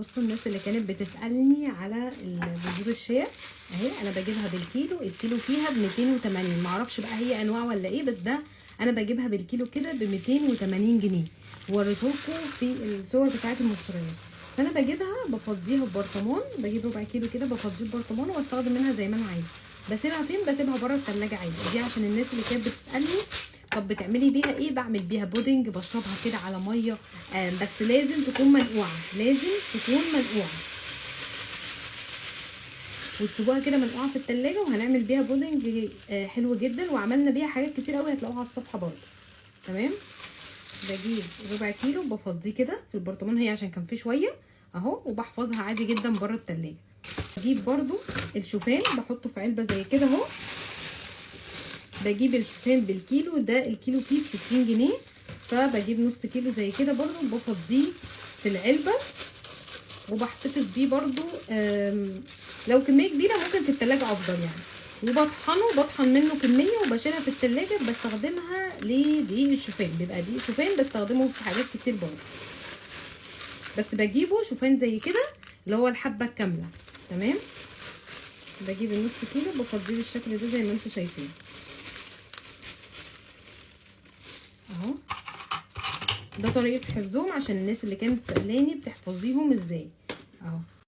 بصوا الناس اللي كانت بتسالني على بذور الشيا اهي، انا بجيبها بالكيلو. الكيلو فيها ب 280، معرفش بقى هي انواع ولا ايه، بس ده انا بجيبها بالكيلو كده ب 280 جنيه. وريتهولكوا في الصور بتاعت المشتريات. فانا بجيبها بفضيها ببرطمان، بجيب ربع كيلو كده بفضيه ببرطمان واستخدم منها زي ما انا عايزه. بسيبها فين؟ بسيبها بره الثلاجه عادي. دي عشان الناس اللي كانت بتسالني طب بتعملي بيها ايه؟ بعمل بيها بودنج، بشربها كده على ميه. بس لازم تكون منقوعه، لازم تكون منقوعه، وتسيبوها كده منقوعه في التلاجة، وهنعمل بيها بودنج حلو جدا. وعملنا بيها حاجات كتير قوي هتلاقوها على الصفحه برده. تمام. بجيب ربع كيلو بفضيه كده في البرطمان، هي عشان كان فيه شويه اهو، وبحفظها عادي جدا بره التلاجة. بجيب برده الشوفان بحطه في علبه زي كده اهو. بجيب الشوفان بالكيلو، ده الكيلو فيه ب60 جنيه، فبجيب نص كيلو زي كده برده بفضيه في العلبه، وبحتفظ بيه برده. لو كميه كبيره ممكن في التلاجة افضل يعني. وبطحنه، بطحن منه كميه وبشيلها في التلاجة. بستخدمها لدقيق الشوفان، بيبقى دقيق شوفان بستخدمه في حاجات كتير برده. بس بجيبه شوفان زي كده اللي هو الحبه الكامله. تمام. بجيب النص كيلو بفضيه بالشكل ده زي ما انتم شايفين اهو. ده طريقه حفظهم عشان الناس اللي كانت سألاني بتحفظيهم ازاي اهو.